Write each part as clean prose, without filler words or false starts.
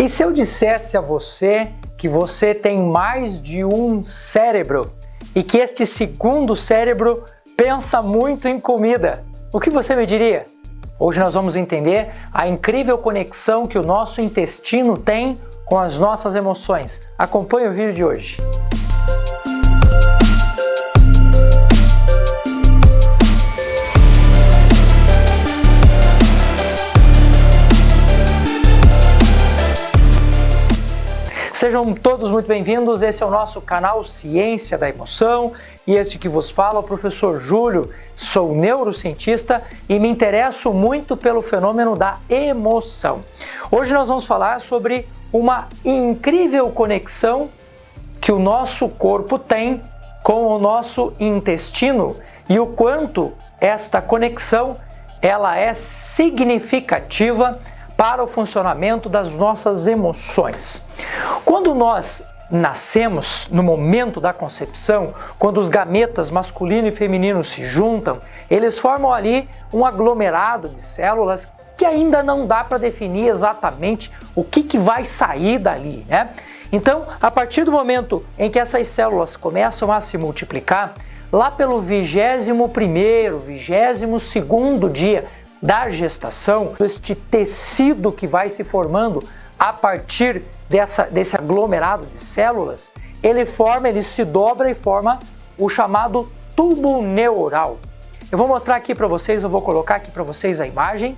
E se eu dissesse a você que você tem mais de um cérebro e que este segundo cérebro pensa muito em comida, o que você me diria? Hoje nós vamos entender a incrível conexão que o nosso intestino tem com as nossas emoções. Acompanhe o vídeo de hoje. Sejam todos muito bem-vindos, esse é o nosso canal Ciência da Emoção e este que vos fala é o professor Júlio. Sou neurocientista e me interesso muito pelo fenômeno da emoção. Hoje nós vamos falar sobre uma incrível conexão que o nosso corpo tem com o nosso intestino e o quanto esta conexão ela é significativa para o funcionamento das nossas emoções. Quando nós nascemos, no momento da concepção, quando os gametas masculino e feminino se juntam, eles formam ali um aglomerado de células que ainda não dá para definir exatamente o que vai sair dali, né? Então, a partir do momento em que essas células começam a se multiplicar, lá pelo 21º, 22º dia da gestação, este tecido que vai se formando a partir desse aglomerado de células, ele se dobra e forma o chamado tubo neural. Eu vou mostrar aqui para vocês, eu vou colocar aqui para vocês a imagem.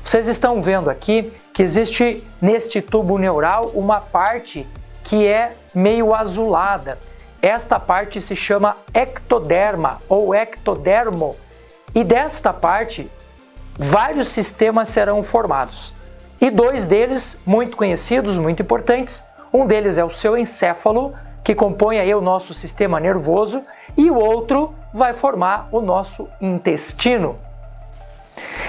Vocês estão vendo aqui que existe neste tubo neural uma parte que é meio azulada. Esta parte se chama ectoderma ou ectodermo e desta parte vários sistemas serão formados. E dois deles, muito conhecidos, muito importantes. Um deles é o seu encéfalo, que compõe aí o nosso sistema nervoso, e o outro vai formar o nosso intestino.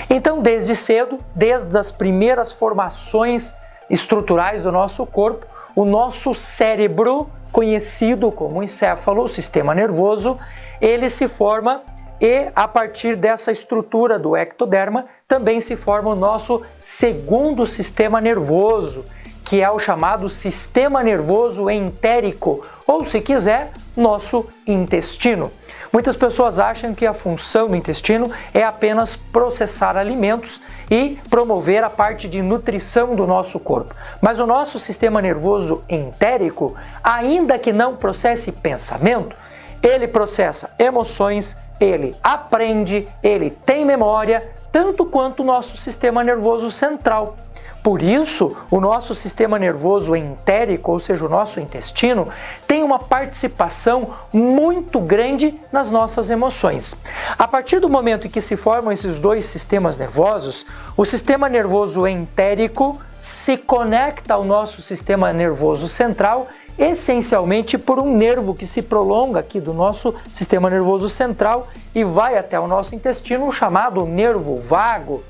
Então, desde cedo, desde as primeiras formações estruturais do nosso corpo, o nosso cérebro, conhecido como encéfalo, o sistema nervoso, ele se forma e a partir dessa estrutura do ectoderma também se forma o nosso segundo sistema nervoso, que é o chamado sistema nervoso entérico, ou se quiser, nosso intestino. Muitas pessoas acham que a função do intestino é apenas processar alimentos e promover a parte de nutrição do nosso corpo. Mas o nosso sistema nervoso entérico, ainda que não processe pensamento, ele processa emoções, ele aprende, ele tem memória, tanto quanto o nosso sistema nervoso central. Por isso, o nosso sistema nervoso entérico, ou seja, o nosso intestino, tem uma participação muito grande nas nossas emoções. A partir do momento em que se formam esses dois sistemas nervosos, o sistema nervoso entérico se conecta ao nosso sistema nervoso central, essencialmente por um nervo que se prolonga aqui do nosso sistema nervoso central e vai até o nosso intestino, chamado nervo vago.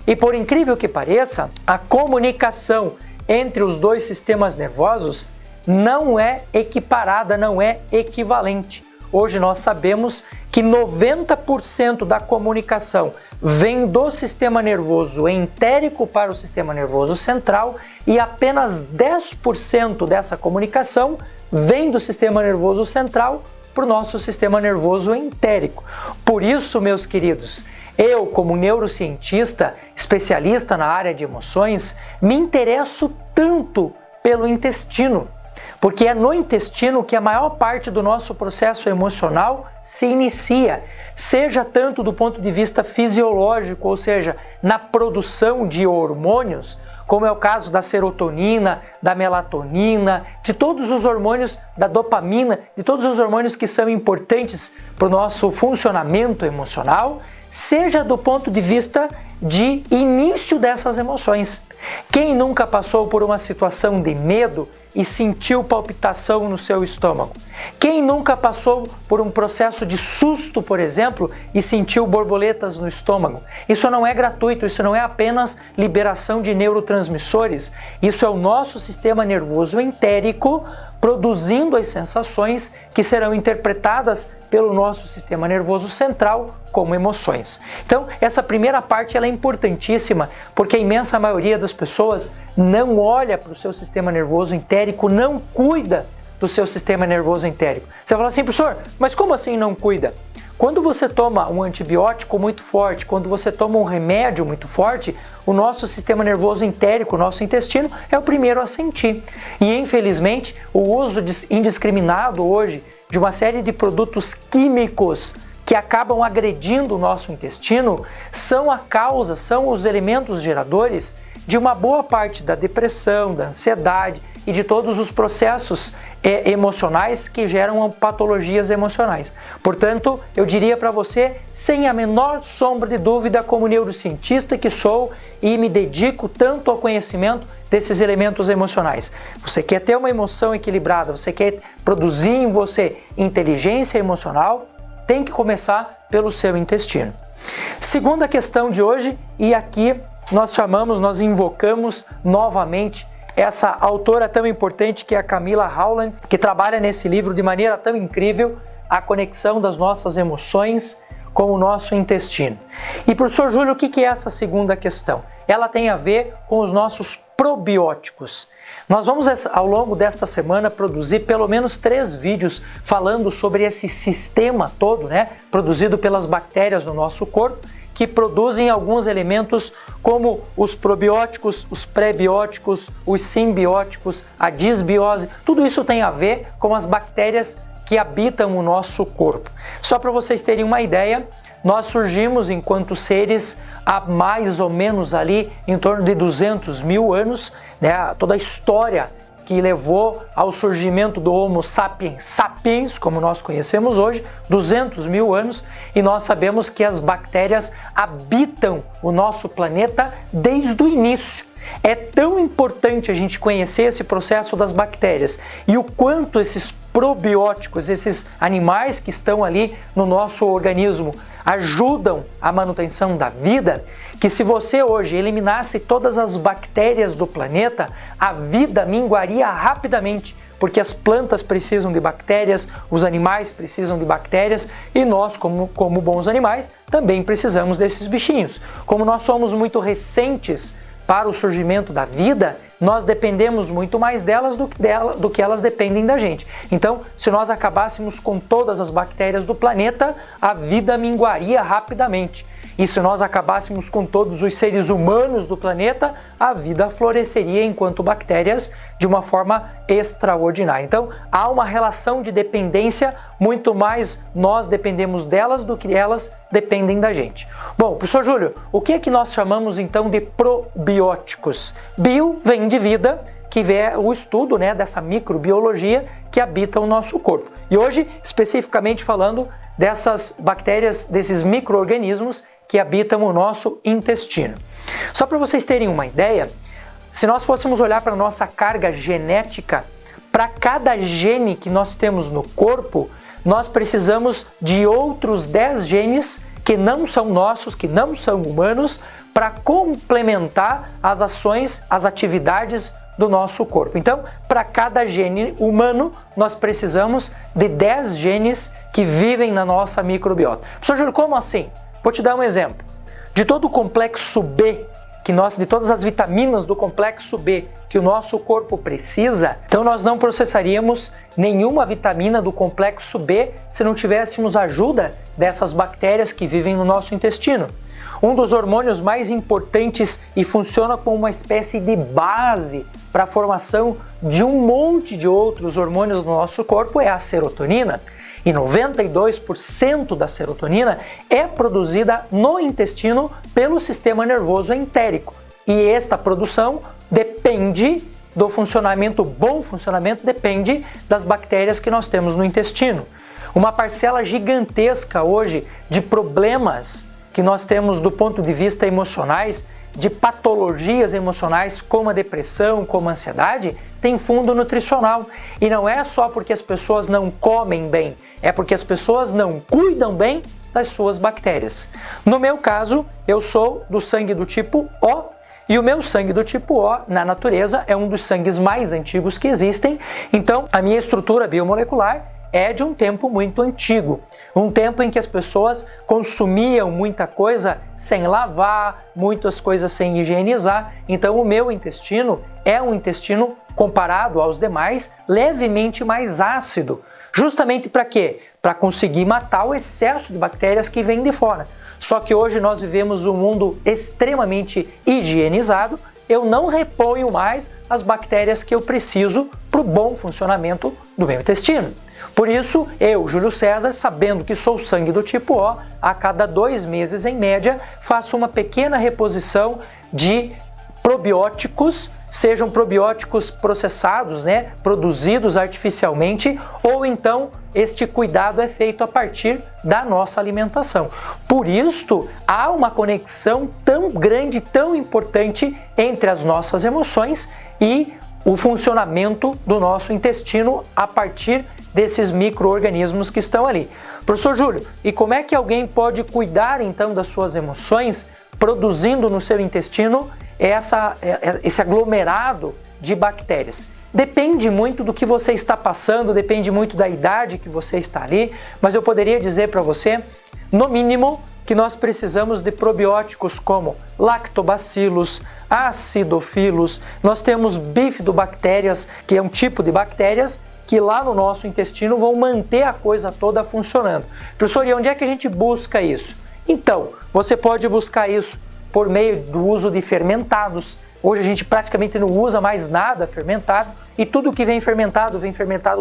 E por incrível que pareça, a comunicação entre os dois sistemas nervosos não é equiparada, não é equivalente. Hoje nós sabemos que 90% da comunicação vem do sistema nervoso entérico para o sistema nervoso central e apenas 10% dessa comunicação vem do sistema nervoso central para o nosso sistema nervoso entérico. Por isso, meus queridos, eu, como neurocientista, especialista na área de emoções, me interesso tanto pelo intestino, porque é no intestino que a maior parte do nosso processo emocional se inicia, seja tanto do ponto de vista fisiológico, ou seja, na produção de hormônios, como é o caso da serotonina, da melatonina, de todos os hormônios, da dopamina, de todos os hormônios que são importantes para o nosso funcionamento emocional, seja do ponto de vista de início dessas emoções. Quem nunca passou por uma situação de medo e sentiu palpitação no seu estômago? Quem nunca passou por um processo de susto, por exemplo, e sentiu borboletas no estômago? Isso não é gratuito, isso não é apenas liberação de neurotransmissores, isso é o nosso sistema nervoso entérico produzindo as sensações que serão interpretadas pelo nosso sistema nervoso central como emoções. Então, essa primeira parte ela é importantíssima, porque a imensa maioria das pessoas não olha para o seu sistema nervoso entérico, não cuida do seu sistema nervoso entérico. Você fala assim, professor, mas como assim não cuida? Quando você toma um antibiótico muito forte, quando você toma um remédio muito forte, o nosso sistema nervoso entérico, o nosso intestino, é o primeiro a sentir. E infelizmente, o uso indiscriminado hoje de uma série de produtos químicos que acabam agredindo o nosso intestino são a causa, são os elementos geradores de uma boa parte da depressão, da ansiedade e de todos os processos emocionais que geram patologias emocionais. Portanto, eu diria para você, sem a menor sombra de dúvida, como neurocientista que sou e me dedico tanto ao conhecimento desses elementos emocionais. Você quer ter uma emoção equilibrada, você quer produzir em você inteligência emocional, tem que começar pelo seu intestino. Segunda questão de hoje, e aqui nós invocamos novamente essa autora tão importante que é a Camilla Howlands, que trabalha nesse livro de maneira tão incrível a conexão das nossas emoções com o nosso intestino. E professor Júlio, o que é essa segunda questão? Ela tem a ver com os nossos probióticos. Nós vamos, ao longo desta semana, produzir pelo menos 3 vídeos falando sobre esse sistema todo, produzido pelas bactérias no nosso corpo, que produzem alguns elementos como os probióticos, os pré-bióticos, os simbióticos, a disbiose. Tudo isso tem a ver com as bactérias que habitam o nosso corpo. Só para vocês terem uma ideia, nós surgimos enquanto seres há mais ou menos ali em torno de 200 mil anos, toda a história que levou ao surgimento do Homo sapiens sapiens, como nós conhecemos hoje, 200 mil anos, e nós sabemos que as bactérias habitam o nosso planeta desde o início. É tão importante a gente conhecer esse processo das bactérias e o quanto esses probióticos, esses animais que estão ali no nosso organismo, ajudam a manutenção da vida, que se você hoje eliminasse todas as bactérias do planeta, a vida minguaria rapidamente, porque as plantas precisam de bactérias, os animais precisam de bactérias e nós, como bons animais, também precisamos desses bichinhos. Como nós somos muito recentes para o surgimento da vida, nós dependemos muito mais delas do que elas dependem da gente. Então, se nós acabássemos com todas as bactérias do planeta, a vida minguaria rapidamente. E se nós acabássemos com todos os seres humanos do planeta, a vida floresceria enquanto bactérias de uma forma extraordinária. Então, há uma relação de dependência, muito mais nós dependemos delas do que elas dependem da gente. Bom, professor Júlio, o que é que nós chamamos então de probióticos? Bio vem de vida, que é o estudo dessa microbiologia que habita o nosso corpo. E hoje, especificamente falando dessas bactérias, desses micro-organismos que habitam o nosso intestino. Só para vocês terem uma ideia, se nós fôssemos olhar para a nossa carga genética, para cada gene que nós temos no corpo, nós precisamos de outros 10 genes que não são nossos, que não são humanos, para complementar as ações, as atividades do nosso corpo. Então, para cada gene humano, nós precisamos de 10 genes que vivem na nossa microbiota. Professor Júlio, como assim? Vou te dar um exemplo. De todo o complexo B, de todas as vitaminas do complexo B que o nosso corpo precisa, então nós não processaríamos nenhuma vitamina do complexo B se não tivéssemos ajuda dessas bactérias que vivem no nosso intestino. Um dos hormônios mais importantes e funciona como uma espécie de base para a formação de um monte de outros hormônios no nosso corpo é a serotonina. E 92% da serotonina é produzida no intestino pelo sistema nervoso entérico. E esta produção depende do bom funcionamento depende das bactérias que nós temos no intestino. Uma parcela gigantesca hoje de problemas que nós temos do ponto de vista emocionais de patologias emocionais como a depressão, como a ansiedade, tem fundo nutricional. E não é só porque as pessoas não comem bem, é porque as pessoas não cuidam bem das suas bactérias. No meu caso, eu sou do sangue do tipo O, e o meu sangue do tipo O, na natureza, é um dos sangues mais antigos que existem, então a minha estrutura biomolecular é de um tempo muito antigo, um tempo em que as pessoas consumiam muita coisa sem lavar, muitas coisas sem higienizar, então o meu intestino é um intestino, comparado aos demais, levemente mais ácido. Justamente para quê? Para conseguir matar o excesso de bactérias que vem de fora. Só que hoje nós vivemos um mundo extremamente higienizado, eu não reponho mais as bactérias que eu preciso para o bom funcionamento do meu intestino. Por isso, eu, Júlio César, sabendo que sou sangue do tipo O, a cada 2 meses em média, faço uma pequena reposição de probióticos, sejam probióticos processados, produzidos artificialmente, ou então este cuidado é feito a partir da nossa alimentação. Por isto, há uma conexão tão grande, tão importante entre as nossas emoções e o funcionamento do nosso intestino a partir desses micro-organismos que estão ali. Professor Júlio, e como é que alguém pode cuidar então das suas emoções produzindo no seu intestino esse aglomerado de bactérias? Depende muito do que você está passando, depende muito da idade que você está ali, mas eu poderia dizer para você, no mínimo, que nós precisamos de probióticos como lactobacilos, acidofilos, nós temos bifidobactérias, que é um tipo de bactérias que lá no nosso intestino vão manter a coisa toda funcionando. Professor, e onde é que a gente busca isso? Então, você pode buscar isso por meio do uso de fermentados. Hoje a gente praticamente não usa mais nada fermentado e tudo que vem fermentado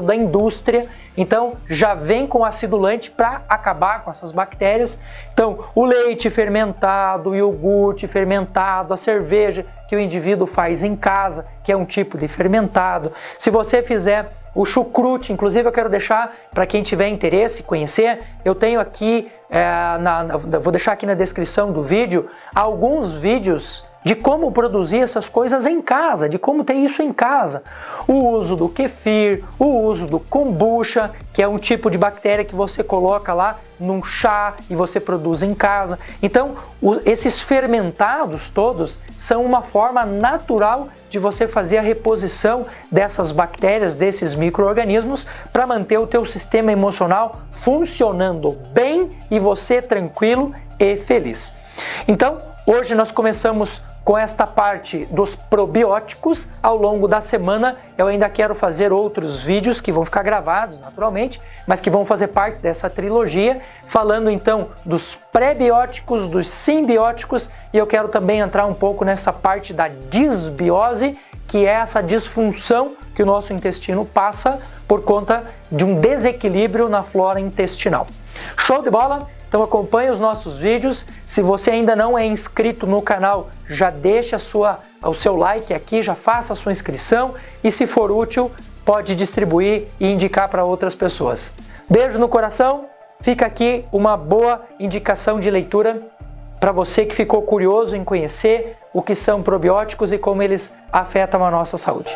da indústria, então já vem com acidulante para acabar com essas bactérias. Então o leite fermentado, o iogurte fermentado, a cerveja que o indivíduo faz em casa, que é um tipo de fermentado. Se você fizer o chucrute, inclusive eu quero deixar para quem tiver interesse, conhecer, eu tenho aqui, vou deixar aqui na descrição do vídeo, alguns vídeos de como produzir essas coisas em casa, de como ter isso em casa. O uso do kefir, o uso do kombucha, que é um tipo de bactéria que você coloca lá num chá e você produz em casa. Então, esses fermentados todos são uma forma natural de você fazer a reposição dessas bactérias, desses micro-organismos, para manter o teu sistema emocional funcionando bem e você tranquilo e feliz. Então, hoje nós começamos com esta parte dos probióticos. Ao longo da semana eu ainda quero fazer outros vídeos que vão ficar gravados naturalmente, mas que vão fazer parte dessa trilogia, falando então dos pré-bióticos, dos simbióticos, e eu quero também entrar um pouco nessa parte da disbiose, que é essa disfunção que o nosso intestino passa por conta de um desequilíbrio na flora intestinal. Show de bola? Então acompanhe os nossos vídeos. Se você ainda não é inscrito no canal, já deixa o seu like aqui, já faça a sua inscrição e, se for útil, pode distribuir e indicar para outras pessoas. Beijo no coração, fica aqui uma boa indicação de leitura para você que ficou curioso em conhecer o que são probióticos e como eles afetam a nossa saúde.